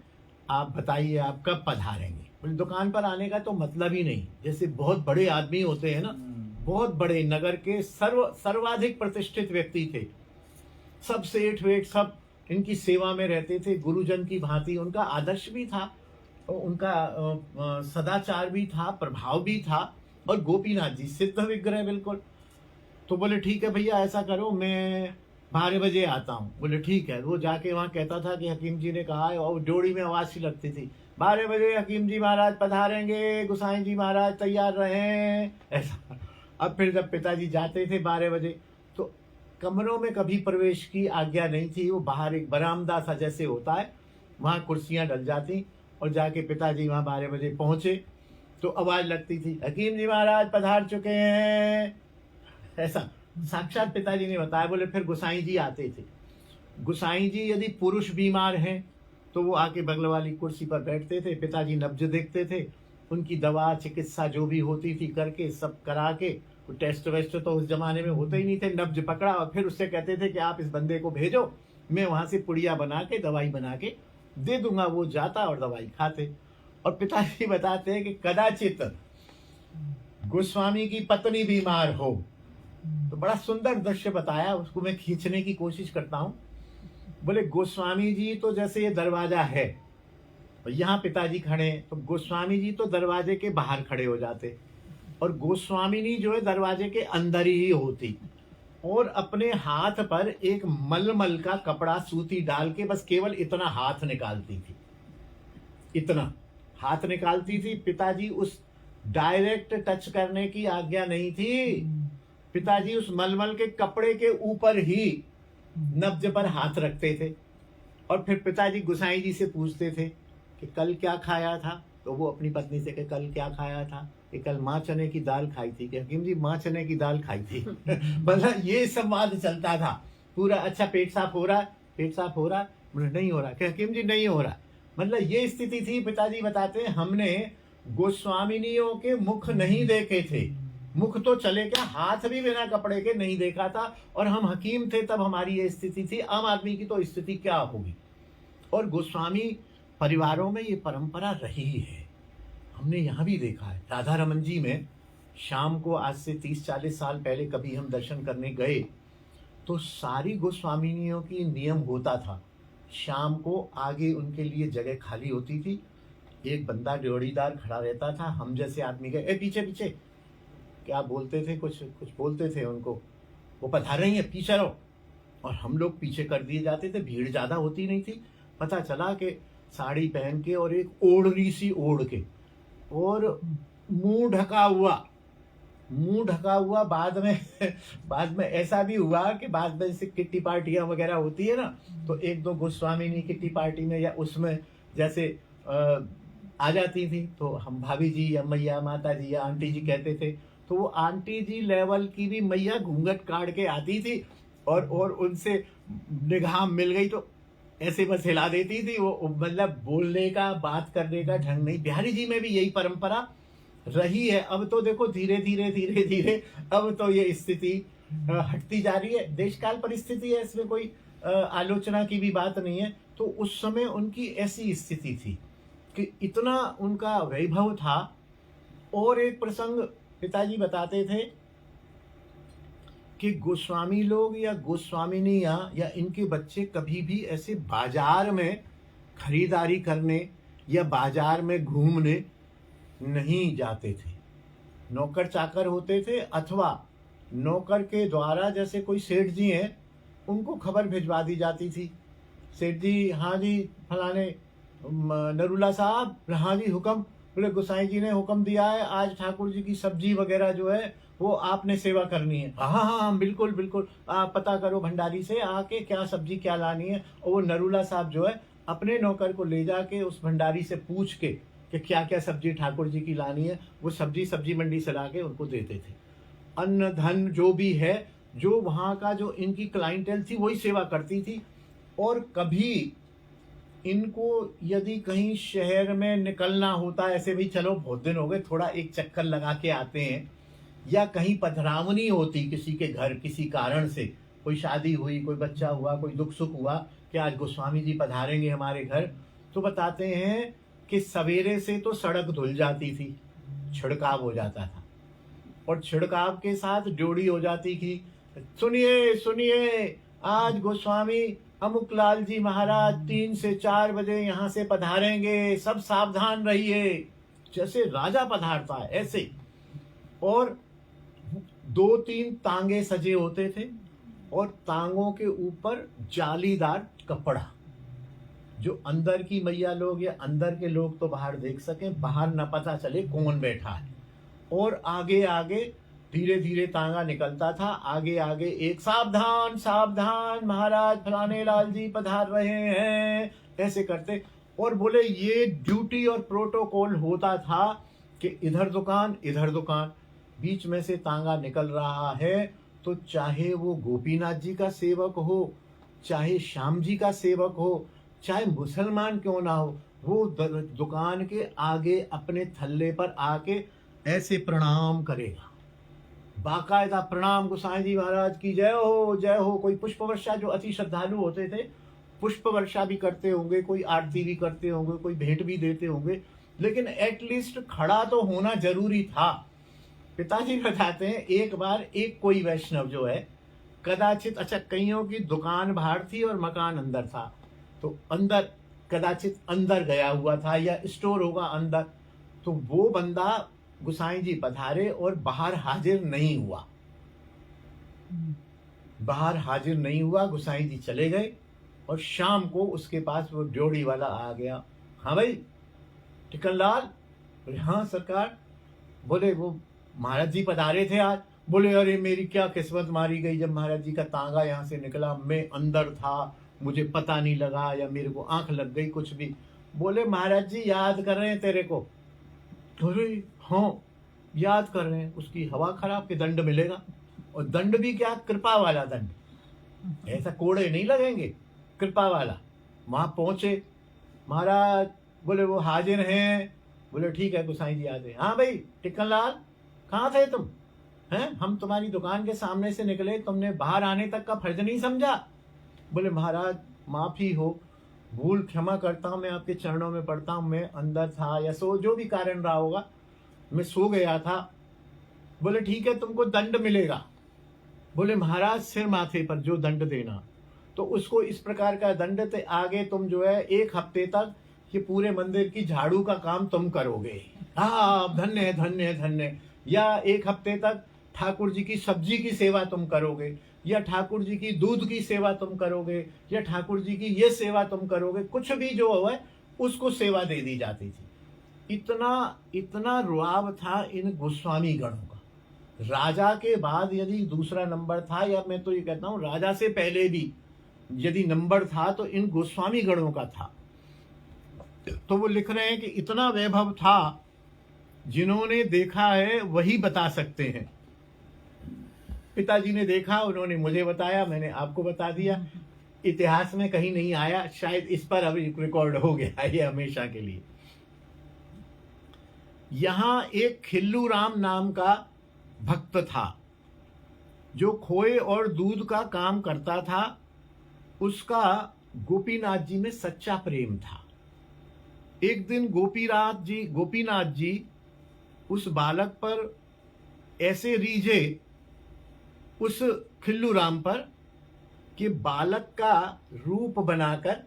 S1: आप बताइए आप कब पधारेंगे। बोले दुकान पर आने का तो मतलब ही नहीं। जैसे बहुत बड़े आदमी होते हैं ना, बहुत बड़े नगर के सर्वाधिक प्रतिष्ठित व्यक्ति थे, सब सेठ वेठ सब इनकी सेवा में रहते थे, गुरुजन की भांति। उनका आदर्श भी था, उनका सदाचार भी था, प्रभाव भी था। और गोपीनाथ जी सिद्ध विग्रह बिल्कुल। तो बोले ठीक है भैया, ऐसा करो मैं 12 बजे आता हूँ। बोले ठीक है। वो जाके वहाँ कहता था कि हकीम जी ने कहा है, और जोड़ी में आवाज सी लगती थी, 12 बजे हकीम जी महाराज पधारेंगे, गुसाई जी महाराज तैयार रहें, ऐसा। अब फिर जब पिताजी जाते थे 12 बजे, तो कमरों में कभी प्रवेश की आज्ञा नहीं थी। वो बाहर एक बरामदा सा जैसे होता है, वहाँ कुर्सियाँ डल जाती, और जाके पिताजी वहाँ 12 बजे पहुँचे तो आवाज लगती थी, हकीम जी महाराज पधार चुके हैं, ऐसा साक्षात पिताजी ने बताया। बोले फिर गुसाई जी आते थे। गुसाई जी यदि पुरुष बीमार हैं तो वो आके बगल वाली कुर्सी पर बैठते थे, पिताजी नब्ज देखते थे, उनकी दवा चिकित्सा जो भी होती थी करके सब करा के, टेस्ट वेस्ट तो उस जमाने में होते ही नहीं थे, नब्ज पकड़ा और फिर उससे कहते थे कि आप इस बंदे को भेजो, मैं वहां से पुड़िया बना के दवाई बना के दे दूंगा। वो जाता और दवाई खाते। और पिताजी बताते हैं कि कदाचित गोस्वामी की पत्नी बीमार हो, तो बड़ा सुंदर दृश्य बताया, उसको मैं खींचने की कोशिश करता हूं। बोले गोस्वामी जी तो जैसे ये दरवाजा है, यहाँ पिताजी खड़े, तो गोस्वामी जी तो दरवाजे के बाहर खड़े हो जाते, और गोस्वामिनी जो है दरवाजे के अंदर ही होती, और अपने हाथ पर एक मलमल का कपड़ा सूती डाल के बस केवल इतना हाथ निकालती थी, इतना हाथ निकालती थी। पिताजी उस डायरेक्ट टच करने की आज्ञा नहीं थी, पिताजी उस मलमल के कपड़े के ऊपर ही नब्ज पर हाथ रखते थे। और फिर पिताजी गुसाई जी से पूछते थे कि कल क्या खाया था, तो वो अपनी पत्नी से कि कल क्या खाया था, कि कल माँ चने की दाल खाई थी, कि हकीम जी माँ चने की दाल खाई थी। मतलब ये संवाद चलता था पूरा। अच्छा पेट साफ हो रहा है, पेट साफ हो रहा है, बोले नहीं हो रहा, कि हकीम जी नहीं हो रहा। मतलब ये स्थिति थी। पिताजी बताते हैं हमने गोस्वामिनियों के मुख नहीं देखे थे, मुख तो चले क्या, हाथ भी बिना कपड़े के नहीं देखा था। और हम हकीम थे तब हमारी ये स्थिति थी, आम आदमी की तो स्थिति क्या होगी। और गोस्वामी परिवारों में ये परंपरा रही है, हमने यहाँ भी देखा है। राधा रमन जी में शाम को आज से 30-40 साल पहले कभी हम दर्शन करने गए, तो सारी गोस्वामिनियों की नियम होता था, शाम को आगे उनके लिए जगह खाली होती थी, एक बंदा ड्योढ़ीदार खड़ा रहता था, हम जैसे आदमी गए ए पीछे पीछे, क्या बोलते थे, कुछ बोलते थे उनको, वो पधार रही है पीछे रहो, और हम लोग पीछे कर दिए जाते थे। भीड़ ज्यादा होती नहीं थी। पता चला कि साड़ी पहन के और एक ओढ़नी सी ओढ़ के और मुंह ढका हुआ बाद में ऐसा भी हुआ कि बाद में जैसे किट्टी पार्टियां वगैरह होती है ना, तो एक दो गोस्वामिनी किट्टी पार्टी में या उसमें जैसे आ जाती थी, तो हम भाभी जी या मैया माता जी या आंटी जी कहते थे, तो वो आंटी जी लेवल की भी मैया घूंघट काट के आती थी, और उनसे निगाह मिल गई तो ऐसे बस हिला देती थी। वो मतलब बोलने का, बात करने का ढंग नहीं। बिहारी जी में भी यही परंपरा रही है। अब तो देखो धीरे धीरे अब तो ये स्थिति हटती जा रही है, देशकाल परिस्थिति है, इसमें कोई आलोचना की भी बात नहीं है। तो उस समय उनकी ऐसी स्थिति थी कि इतना उनका वैभव था। और एक प्रसंग पिताजी बताते थे कि गोस्वामी लोग या गोस्वामिनियां या इनके बच्चे कभी भी ऐसे बाजार में खरीदारी करने या बाजार में घूमने नहीं जाते थे। नौकर चाकर होते थे, अथवा नौकर के द्वारा जैसे कोई सेठ जी हैं, उनको खबर भिजवा दी जाती थी, सेठ जी हाँ जी फलाने नरूला साहब, हाँ जी हुक्म, बोले गोसाई जी ने हुक्म दिया है आज ठाकुर जी की सब्जी वगैरह जो है वो आपने सेवा करनी है। हाँ हाँ हाँ बिल्कुल बिल्कुल, आप पता करो भंडारी से आके क्या सब्जी क्या लानी है। और वो नरूला साहब जो है अपने नौकर को ले जाके उस भंडारी से पूछ के कि क्या क्या सब्जी ठाकुर जी की लानी है, वो सब्जी मंडी से ला के उनको देते थे। अन्न धन जो भी है, जो वहाँ का जो इनकी क्लाइंटेल थी वही सेवा करती थी। और कभी इनको यदि कहीं शहर में निकलना होता, ऐसे भी चलो बहुत दिन हो गए थोड़ा एक चक्कर लगा के आते हैं, या कहीं पधरावनी होती किसी के घर, किसी कारण से कोई शादी हुई, कोई बच्चा हुआ, कोई दुख सुख हुआ कि आज गोस्वामी जी पधारेंगे हमारे घर, तो बताते हैं कि सवेरे से तो सड़क धुल जाती थी, छिड़काव हो जाता था, और छिड़काव के साथ जोड़ी हो जाती थी, सुनिए सुनिए, आज गोस्वामी अमुक लाल जी महाराज 3 से 4 बजे यहाँ से पधारेंगे, सब सावधान रहिए। जैसे राजा पधारता है ऐसे। और 2-3 तांगे सजे होते थे, और तांगों के ऊपर जालीदार कपड़ा, जो अंदर की मैया लोग या अंदर के लोग तो बाहर देख सकें, बाहर न पता चले कौन बैठा है। और आगे आगे धीरे धीरे तांगा निकलता था, आगे आगे एक सावधान सावधान, महाराज फलाने लाल जी पधार रहे हैं, ऐसे करते। और बोले ये ड्यूटी और प्रोटोकॉल होता था कि इधर दुकान इधर दुकान, बीच में से तांगा निकल रहा है तो चाहे वो गोपीनाथ जी का सेवक हो, चाहे श्याम जी का सेवक हो, चाहे मुसलमान क्यों ना हो, वो दुकान के आगे अपने थल्ले पर आके ऐसे प्रणाम करेगा, बाकायदा प्रणाम, गोसाई जी महाराज की जय हो जय हो। कोई पुष्प वर्षा, जो अति श्रद्धालु होते थे, पुष्प वर्षा भी करते होंगे, कोई आरती भी करते होंगे, कोई भेंट भी देते होंगे, लेकिन एटलीस्ट खड़ा तो होना जरूरी था। पिताजी बताते हैं एक बार एक कोई वैष्णव जो है, कदाचित, अच्छा कईयों की दुकान बाहर थी और मकान अंदर था, तो अंदर कदाचित अंदर गया हुआ था या स्टोर होगा अंदर, तो वो बंदा गुसाई जी पधारे और बाहर हाजिर नहीं हुआ, बाहर हाजिर नहीं हुआ, गुसाई जी चले गए। और शाम को उसके पास वो ड्योढ़ी वाला आ गया, हाँ भाई टिकन लाल? बोले हाँ सरकार। बोले वो महाराज जी पधारे थे आज? बोले अरे मेरी क्या किस्मत मारी गई, जब महाराज जी का तांगा यहाँ से निकला मैं अंदर था, मुझे पता नहीं लगा, या मेरे को आंख लग गई, कुछ भी। बोले महाराज जी याद कर रहे हैं तेरे को? अरे हाँ याद कर रहे हैं। उसकी हवा खराब के दंड मिलेगा, और दंड भी क्या, कृपा वाला दंड, ऐसा कोड़े नहीं लगेंगे, कृपा वाला। वहां पहुंचे, महाराज बोले वो हाजिर हैं। बोले ठीक है गोसाई जी आते। हाँ भाई टिक्कन लाल कहाँ थे तुम? हैं, हम तुम्हारी दुकान के सामने से निकले, तुमने बाहर आने तक का फर्ज नहीं समझा। बोले महाराज माफी हो, भूल क्षमा करता हूँ, मैं आपके चरणों में पड़ता हूँ, मैं अंदर था या सो, जो भी कारण रहा होगा, मैं सो गया था। बोले ठीक है तुमको दंड मिलेगा। बोले महाराज सिर माथे पर जो दंड देना, तो उसको इस प्रकार का दंड थे, आगे तुम जो है 1 हफ्ते तक ये पूरे मंदिर की झाड़ू का काम तुम करोगे। हाँ धन्य धन्य धन्य। या 1 हफ्ते तक ठाकुर जी की सब्जी की सेवा तुम करोगे, या ठाकुर जी की दूध की सेवा तुम करोगे, या ठाकुर जी की ये सेवा तुम करोगे, कुछ भी जो है उसको सेवा दे दी जाती थी। इतना रुआब था इन गोस्वामी गणों का। राजा के बाद यदि दूसरा नंबर था, या मैं तो ये कहता हूं राजा से पहले भी यदि नंबर था तो इन गोस्वामी गणों का था। तो वो लिख रहे हैं कि इतना वैभव था, जिन्होंने देखा है वही बता सकते हैं। पिताजी ने देखा, उन्होंने मुझे बताया, मैंने आपको बता दिया, इतिहास में कहीं नहीं आया, शायद इस पर अब रिकॉर्ड हो गया ये हमेशा के लिए। यहां एक खिल्लू राम नाम का भक्त था, जो खोए और दूध का काम करता था। उसका गोपीनाथ जी में सच्चा प्रेम था। एक दिन गोपीनाथ जी उस बालक पर ऐसे रीझे, उस खिल्लू राम पर, कि बालक का रूप बनाकर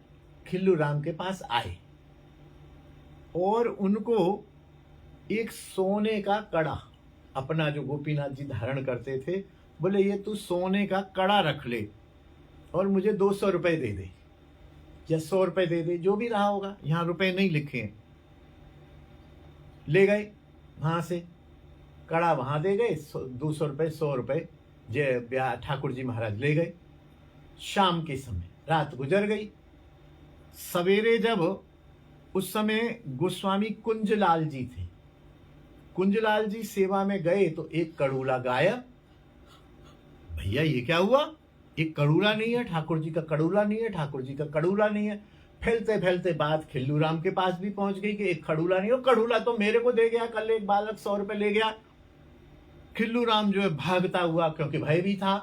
S1: खिल्लू राम के पास आए और उनको एक सोने का कड़ा, अपना जो गोपीनाथ जी धारण करते थे, बोले ये तू सोने का कड़ा रख ले और मुझे 200 रुपए दे दे या 100 रुपए दे दे, जो भी रहा होगा, यहां रुपए नहीं लिखे हैं। ले गए वहां से कड़ा, वहां दे गए, 200 रुपए 100 रुपए जय ठाकुर जी महाराज ले गए। शाम के समय, रात गुजर गई। सवेरे जब उस समय गोस्वामी कुंजलाल जी थे, कुंजलाल जी सेवा में गए तो एक कड़ूला गायब। भैया ये क्या हुआ, एक कड़ूला नहीं है, ठाकुर जी का कड़ूला नहीं है, ठाकुर जी का कड़ूला नहीं है। फैलते फैलते बात खिल्लू राम के पास भी पहुंच गई कि एक कड़ूला नहीं हो, कड़ूला तो मेरे को दे गया, कल एक बालक 100 रुपए ले गया। खिल्लू राम जो है भागता हुआ, क्योंकि भय भी था,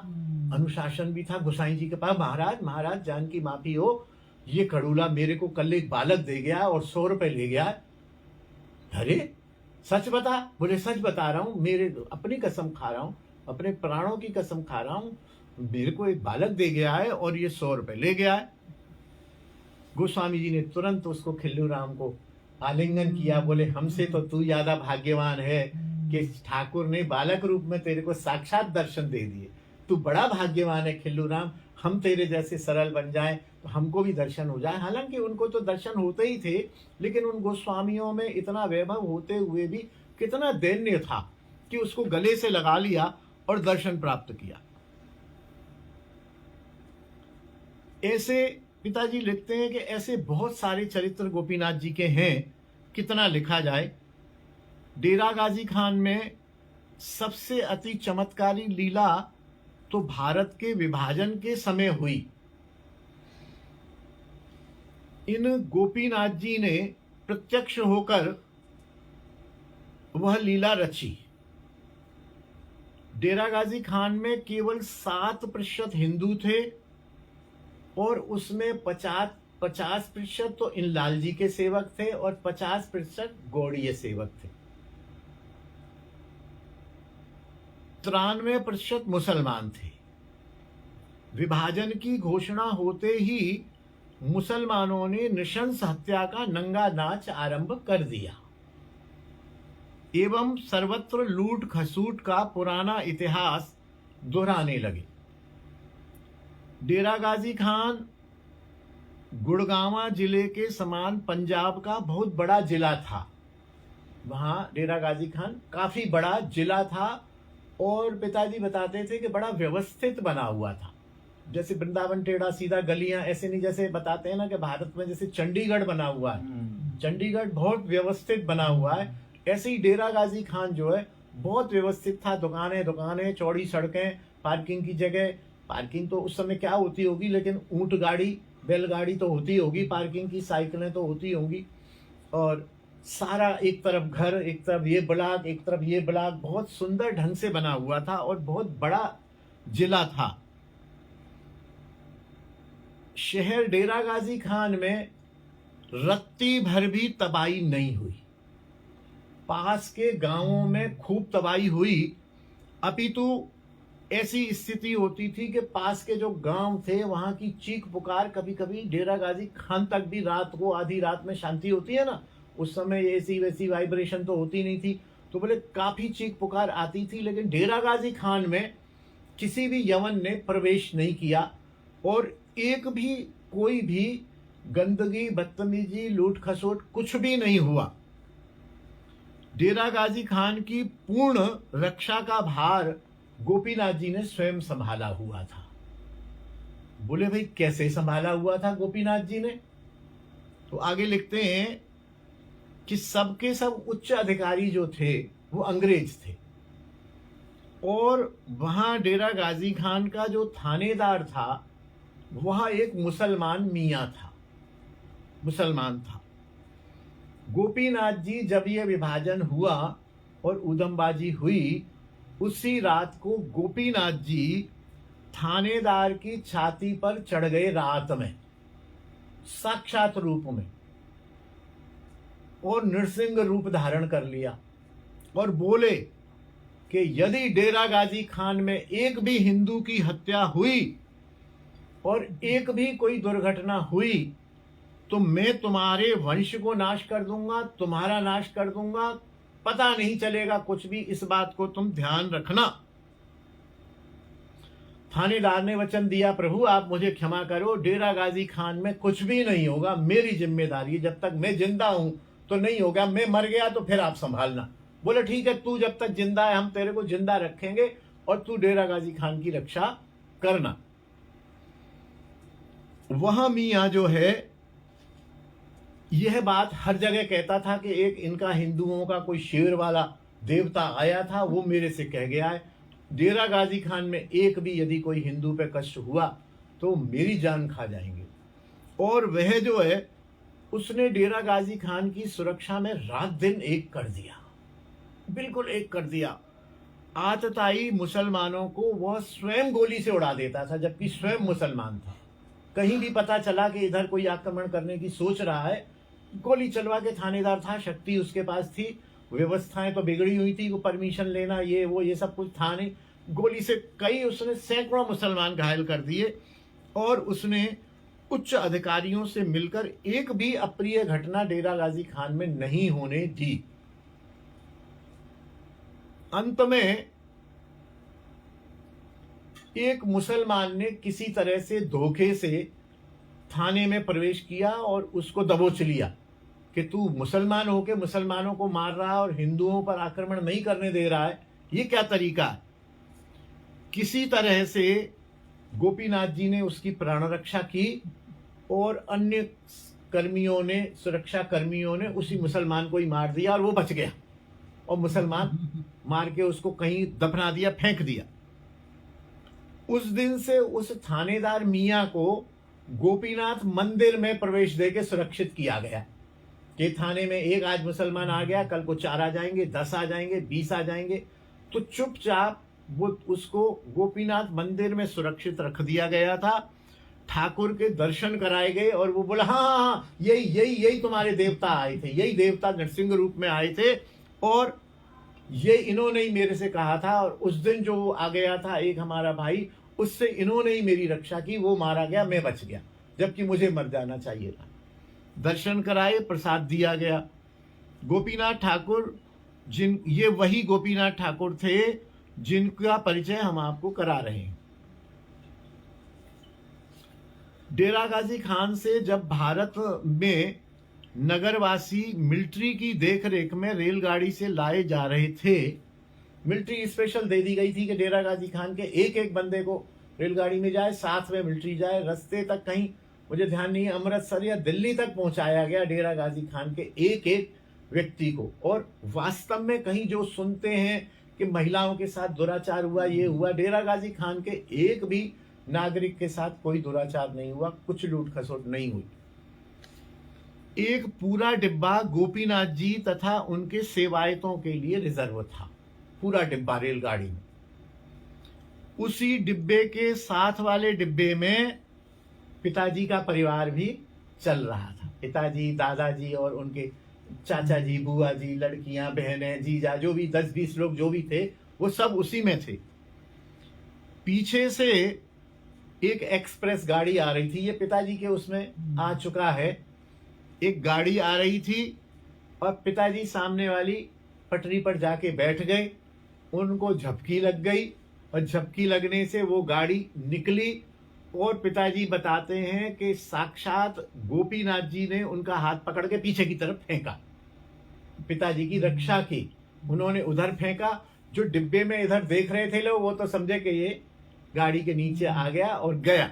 S1: अनुशासन भी था, गोसाई जी के पास, महाराज जान की माफी हो, ये कड़ूला मेरे को कल एक बालक दे गया और 100 रुपए ले गया, अरे सच बता। बोले सच बता रहा हूं, मेरे अपनी कसम खा रहा हूं, अपने प्राणों की कसम खा रहा हूं, मेरे को एक बालक दे गया है और ये 100 रुपए ले गया है। गोस्वामी जी ने तुरंत उसको खिल्लू राम को आलिंगन किया। बोले हमसे तो तू ज्यादा भाग्यवान है कि ठाकुर ने बालक रूप में तेरे को साक्षात दर्शन दे दिए। तू बड़ा भाग्यवान है खिल्लू राम, हम तेरे जैसे सरल बन जाएं तो हमको भी दर्शन हो जाए। हालांकि उनको तो दर्शन होते ही थे, लेकिन उन गोस्वामियों में इतना वैभव होते हुए भी कितना दैन्य था कि उसको गले से लगा लिया और दर्शन प्राप्त किया। ऐसे पिताजी लिखते हैं कि ऐसे बहुत सारे चरित्र गोपीनाथ जी के हैं, कितना लिखा जाए। डेरा गाजी खान में सबसे अति चमत्कारी लीला तो भारत के विभाजन के समय हुई। इन गोपीनाथ जी ने प्रत्यक्ष होकर वह लीला रची। डेरा गाजी खान में केवल 7% हिंदू थे और उसमें 50% तो इन लाल जी के सेवक थे और 50% गौड़ीय सेवक थे। 93% मुसलमान थे। विभाजन की घोषणा होते ही मुसलमानों ने नृशंस हत्या का नंगा नाच आरंभ कर दिया एवं सर्वत्र लूट खसूट का पुराना इतिहास दोहराने लगे। डेरा गाजी खान गुड़गांवा जिले के समान पंजाब का बहुत बड़ा जिला था। वहां डेरा गाजी खान काफी बड़ा जिला था और पिताजी बताते थे कि बड़ा व्यवस्थित बना हुआ था। जैसे वृंदावन टेढ़ा सीधा गलियां ऐसे नहीं, जैसे बताते हैं ना कि भारत में जैसे चंडीगढ़ बना हुआ है, चंडीगढ़ बहुत व्यवस्थित बना हुआ है, ऐसे ही डेरा गाजी खान जो है बहुत व्यवस्थित था। दुकानें, चौड़ी सड़कें, पार्किंग की जगह। पार्किंग तो उस समय क्या होती होगी, लेकिन ऊंट गाड़ी, बैलगाड़ी तो होती होगी, पार्किंग की साइकिलें तो होती होंगी। और सारा एक तरफ घर, एक तरफ ये ब्लॉक, एक तरफ ये ब्लॉक, बहुत सुंदर ढंग से बना हुआ था और बहुत बड़ा जिला था। शहर डेरा गाजी खान में रत्ती भर भी तबाही नहीं हुई। पास के गांवों में खूब तबाही हुई, अपितु ऐसी स्थिति होती थी कि पास के जो गांव थे वहां की चीख पुकार कभी कभी डेरा गाजी खान तक भी, रात को आधी रात में शांति होती है ना, उस समय ऐसी वैसी वाइब्रेशन तो होती नहीं थी, तो बोले काफी चीख पुकार आती थी। लेकिन डेरा गाजी खान में किसी भी यवन ने प्रवेश नहीं किया और एक भी कोई भी गंदगी, बदतमीजी, लूट खसोट कुछ भी नहीं हुआ। डेरा गाजी खान की पूर्ण रक्षा का भार गोपीनाथ जी ने स्वयं संभाला हुआ था। बोले भाई कैसे संभाला हुआ था गोपीनाथ जी ने? तो आगे लिखते हैं कि सबके सब उच्च अधिकारी जो थे वो अंग्रेज थे और वहां डेरा गाजी खान का जो थानेदार था वह एक मुसलमान मियां था, मुसलमान था। गोपीनाथ जी जब यह विभाजन हुआ और उदमबाजी हुई, उसी रात को गोपीनाथ जी थानेदार की छाती पर चढ़ गए रात में, साक्षात रूप में, और नृसिंह रूप धारण कर लिया और बोले कि यदि डेरा गाजी खान में एक भी हिंदू की हत्या हुई और एक भी कोई दुर्घटना हुई तो मैं तुम्हारे वंश को नाश कर दूंगा, तुम्हारा नाश कर दूंगा, पता नहीं चलेगा कुछ भी, इस बात को तुम ध्यान रखना। थानेदार ने वचन दिया, प्रभु आप मुझे क्षमा करो, डेरा गाजी खान में कुछ भी नहीं होगा, मेरी जिम्मेदारी, जब तक मैं जिंदा हूं तो नहीं होगा, मैं मर गया तो फिर आप संभालना। बोले ठीक है, तू जब तक जिंदा है हम तेरे को जिंदा रखेंगे और तू डेरा गाजी खान की रक्षा करना। वह मियां जो है यह बात हर जगह कहता था कि एक इनका हिंदुओं का कोई शेर वाला देवता आया था, वो मेरे से कह गया है डेरा गाजी खान में एक भी यदि कोई हिंदू पे कष्ट हुआ तो मेरी जान खा जाएंगे। और वह जो है उसने डेरा गाजी खान की सुरक्षा में रात दिन एक कर दिया, बिल्कुल एक कर दिया। आतताई मुसलमानों को वह स्वयं गोली से उड़ा देता था, जबकि स्वयं मुसलमान था। कहीं भी पता चला कि इधर कोई आक्रमण करने की सोच रहा है, गोली चलवा के थानेदार था, शक्ति उसके पास थी, व्यवस्थाएं तो बिगड़ी हुई थी, वो परमिशन लेना ये वो ये सब कुछ था नहीं। गोली से कई उसने सैकड़ों मुसलमान घायल कर दिए और उसने उच्च अधिकारियों से मिलकर एक भी अप्रिय घटना डेरा गाजी खान में नहीं होने दी। अंत में एक मुसलमान ने किसी तरह से धोखे से थाने में प्रवेश किया और उसको दबोच लिया कि तू मुसलमान होके मुसलमानों को मार रहा है और हिंदुओं पर आक्रमण नहीं करने दे रहा है, ये क्या तरीका है। किसी तरह से गोपीनाथ जी ने उसकी प्राण रक्षा की और अन्य कर्मियों ने, सुरक्षा कर्मियों ने उसी मुसलमान को ही मार दिया और वो बच गया और मुसलमान मार के उसको कहीं दफना दिया, फेंक दिया। उस दिन से उस थानेदार मियाँ को गोपीनाथ मंदिर में प्रवेश देके सुरक्षित किया गया कि थाने में एक आज मुसलमान आ गया, कल को 4 आ जाएंगे, 10 आ जाएंगे, 20 आ जाएंगे, तो चुपचाप वो उसको गोपीनाथ मंदिर में सुरक्षित रख दिया गया था। ठाकुर के दर्शन कराए गए और वो बोला हाँ हाँ हाँ, यही यही यही तुम्हारे देवता आए थे, यही देवता नरसिंह रूप में आए थे और ये इन्होंने ही मेरे से कहा था। और उस दिन जो आ गया था एक हमारा भाई, उससे इन्होंने ही मेरी रक्षा की, वो मारा गया, मैं बच गया, जबकि मुझे मर जाना चाहिए था। दर्शन कराए, प्रसाद दिया गया। गोपीनाथ ठाकुर ये वही गोपीनाथ ठाकुर थे जिनका परिचय हम आपको करा रहे हैं। डेरा गाजी खान से जब भारत में नगरवासी मिलिट्री की देखरेख में रेलगाड़ी से लाए जा रहे थे, मिलिट्री स्पेशल दे दी गई थी कि डेरा गाजी खान के एक एक बंदे को रेलगाड़ी में जाए, साथ में मिलिट्री जाए। रास्ते तक कहीं मुझे ध्यान नहीं है, अमृतसर या दिल्ली तक पहुंचाया गया डेरा गाजी खान के एक एक व्यक्ति को। और वास्तव में कहीं जो सुनते हैं कि महिलाओं के साथ दुराचार हुआ, ये हुआ, डेरा गाजी खान के एक भी नागरिक के साथ कोई दुराचार नहीं हुआ, कुछ लूट खसोट नहीं हुई। एक पूरा डिब्बा गोपीनाथ जी तथा उनके सेवायतों के लिए रिजर्व था, पूरा डिब्बा रेलगाड़ी में। उसी डिब्बे के साथ वाले डिब्बे में पिताजी का परिवार भी चल रहा था। पिताजी, दादाजी और उनके चाचा जी, बुआ जी, लड़कियां, बहनें, जीजा, जो भी 10-20 लोग जो भी थे, वो सब उसी में थे। पीछे से एक एक्सप्रेस गाड़ी आ रही थी, ये पिताजी के उसमें आ चुका है। एक गाड़ी आ रही थी और पिताजी सामने वाली पटरी पर जाके बैठ गए, उनको झपकी लग गई और झपकी लगने से वो गाड़ी निकली और पिताजी बताते हैं कि साक्षात गोपीनाथ जी ने उनका हाथ पकड़ के पीछे की तरफ फेंका, पिताजी की रक्षा की। उन्होंने उधर फेंका, जो डिब्बे में इधर देख रहे थे लोग वो तो समझे कि ये गाड़ी के नीचे आ गया और गया।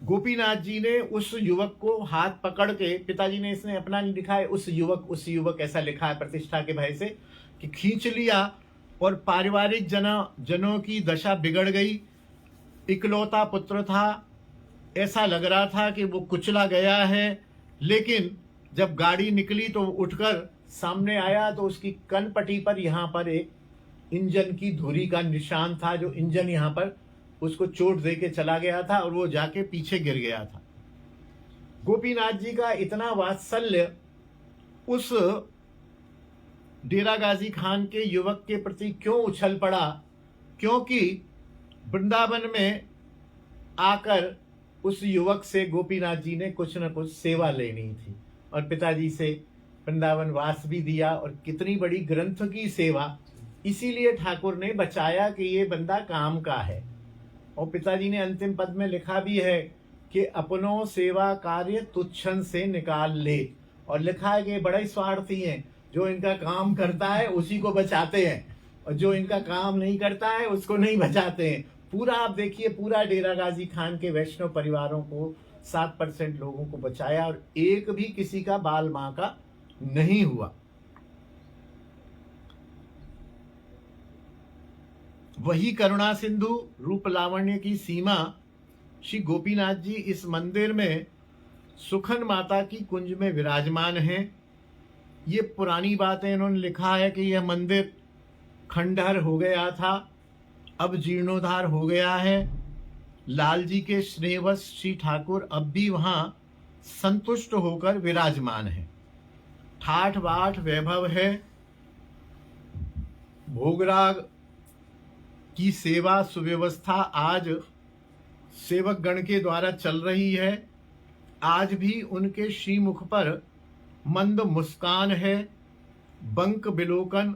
S1: गोपीनाथ जी ने उस युवक को हाथ पकड़ के, पिताजी ने इसने अपना नहीं लिखा है, उस युवक ऐसा लिखा है प्रतिष्ठा के भय से, कि खींच लिया और पारिवारिक जनों की दशा बिगड़ गई। इकलौता पुत्र था, ऐसा लग रहा था कि वो कुचला गया है, लेकिन जब गाड़ी निकली तो उठकर सामने आया तो उसकी कनपट्टी पर यहाँ पर एक इंजन की धुरी का निशान था, जो इंजन यहाँ पर उसको चोट दे के चला गया था और वो जाके पीछे गिर गया था। गोपीनाथ जी का इतना वात्सल्य उस डेरा गाजी खान के युवक के प्रति क्यों उछल पड़ा, क्योंकि वृंदावन में आकर उस युवक से गोपीनाथ जी ने कुछ न कुछ सेवा लेनी थी और पिताजी से वृंदावन वास भी दिया और कितनी बड़ी ग्रंथ की सेवा। इसीलिए ठाकुर ने बचाया कि ये बंदा काम का है। और पिताजी ने अंतिम पद में लिखा भी है कि अपनों सेवा कार्य तुच्छन से निकाल ले, और लिखा है कि बड़ा ही स्वार्थी हैं, जो इनका काम करता है उसी को बचाते हैं और जो इनका काम नहीं करता है उसको नहीं बचाते हैं। पूरा आप देखिए, पूरा डेरा गाजी खान के वैष्णव परिवारों को 7% लोगों को बचाया और एक भी किसी का बाल मां का नहीं हुआ। वही करुणा सिंधु रूप लावण्य की सीमा श्री गोपीनाथ जी इस मंदिर में सुखन माता की कुंज में विराजमान हैं। ये पुरानी बात है, इन्होंने लिखा है कि यह मंदिर खंडहर हो गया था, अब जीर्णोद्धार हो गया है। लाल जी के स्नेहवश श्री ठाकुर अब भी वहां संतुष्ट होकर विराजमान है। ठाठ बाट वैभव है। भोगराग की सेवा सुव्यवस्था आज सेवक गण के द्वारा चल रही है। आज भी उनके श्रीमुख पर मंद मुस्कान है। बंक बिलोकन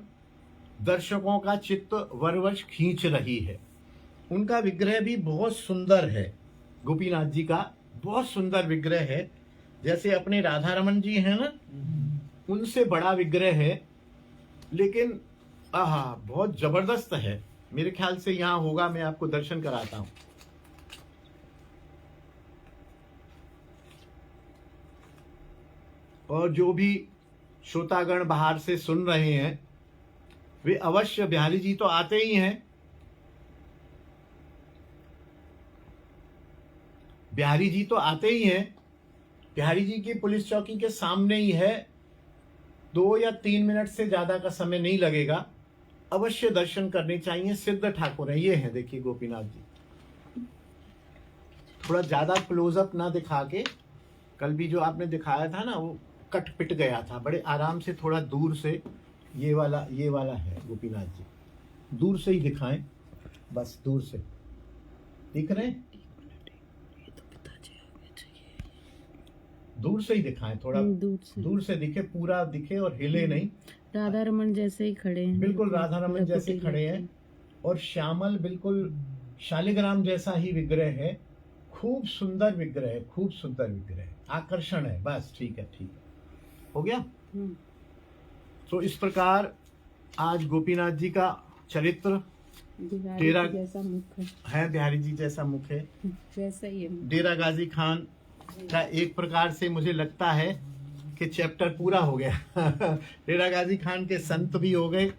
S1: दर्शकों का चित्त वरवश खींच रही है। उनका विग्रह भी बहुत सुंदर है। गोपीनाथ जी का बहुत सुंदर विग्रह है। जैसे अपने राधा रमन जी हैं ना, उनसे बड़ा विग्रह है, लेकिन बहुत जबरदस्त है। मेरे ख्याल से यहाँ होगा, मैं आपको दर्शन कराता हूं। और जो भी श्रोतागण बाहर से सुन रहे हैं वे अवश्य, बिहारी जी तो आते ही हैं, बिहारी जी तो आते ही हैं। बिहारी जी की पुलिस चौकी के सामने ही है। 2 या 3 मिनट से ज्यादा का समय नहीं लगेगा। अवश्य दर्शन करने चाहिए। सिद्ध ठाकुर है, ये है, देखिए गोपीनाथ जी। थोड़ा ज्यादा क्लोजअप ना दिखा के, कल भी जो आपने दिखाया था ना वो कट पिट गया था। बड़े आराम से थोड़ा दूर से, ये वाला है गोपीनाथ जी। दूर से ही दिखाएं, बस दूर से। दिख रहे हैं? दूर से ही दिखाएं, थोड़ा दूर से दिखे, पूरा दिखे और हिले नहीं।
S2: राधा रमन जैसे ही खड़े हैं,
S1: बिल्कुल राधा रमन जैसे खड़े हैं। और श्यामल, बिल्कुल शालिग्राम जैसा ही विग्रह है। खूब सुंदर विग्रह है, खूब सुंदर विग्रह है, आकर्षण है। बस ठीक है, ठीक है, हो गया। तो इस प्रकार आज गोपीनाथ जी का चरित्र डेरा
S2: जैसा मुख
S1: है, बिहारी जी जैसा मुख है,
S2: वैसा ही है।
S1: डेरा गाजी खान का एक प्रकार से मुझे लगता है कि चैप्टर पूरा हो गया। डेरा गाजी खान के संत भी हो गए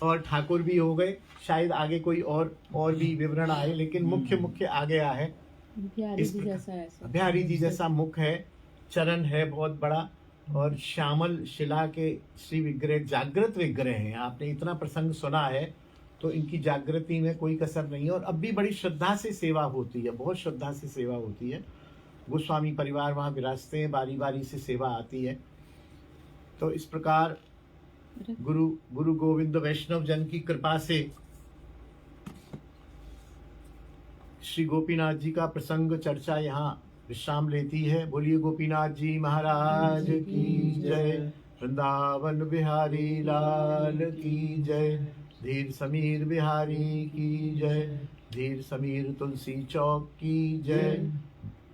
S1: और ठाकुर भी हो गए। शायद आगे कोई और भी विवरण आए, लेकिन मुख्य आ गया है। बिहारी जी जैसा मुख है, चरण है बहुत बड़ा, और श्यामल शिला के श्री विग्रह जागृत विग्रह हैं। आपने इतना प्रसंग सुना है तो इनकी जागृति में कोई कसर नहीं है। और अब भी बड़ी श्रद्धा से सेवा होती है, बहुत श्रद्धा से सेवा होती है। गोस्वामी परिवार वहां विराजते हैं, बारी बारी से सेवा आती है। तो इस प्रकार गुरु गोविंद वैष्णव जन की कृपा से श्री गोपीनाथ जी का प्रसंग चर्चा यहाँ विश्राम लेती है। बोलिए गोपीनाथ जी महाराज की जय। वृंदावन बिहारी लाल की जय। धीर समीर बिहारी की जय। धीर समीर तुलसी चौक की जय।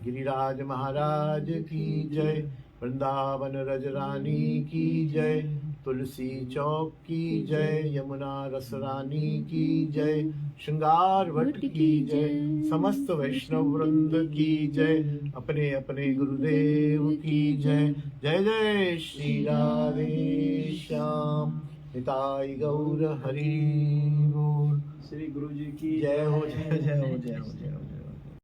S1: गिरिराज महाराज की जय। वृंदावन रजरानी की जय। तुलसी चौक की जय। यमुना रसरानी की जय। श्रृंगार वट की जय। समस्त वैष्णव वृंद की जय। अपने अपने गुरुदेव की जय। जय जय श्री राधे श्याम। निताई गौर हरि बोल।
S3: श्री गुरु जी की
S1: जय हो, जय हो, जय हो, जय हो।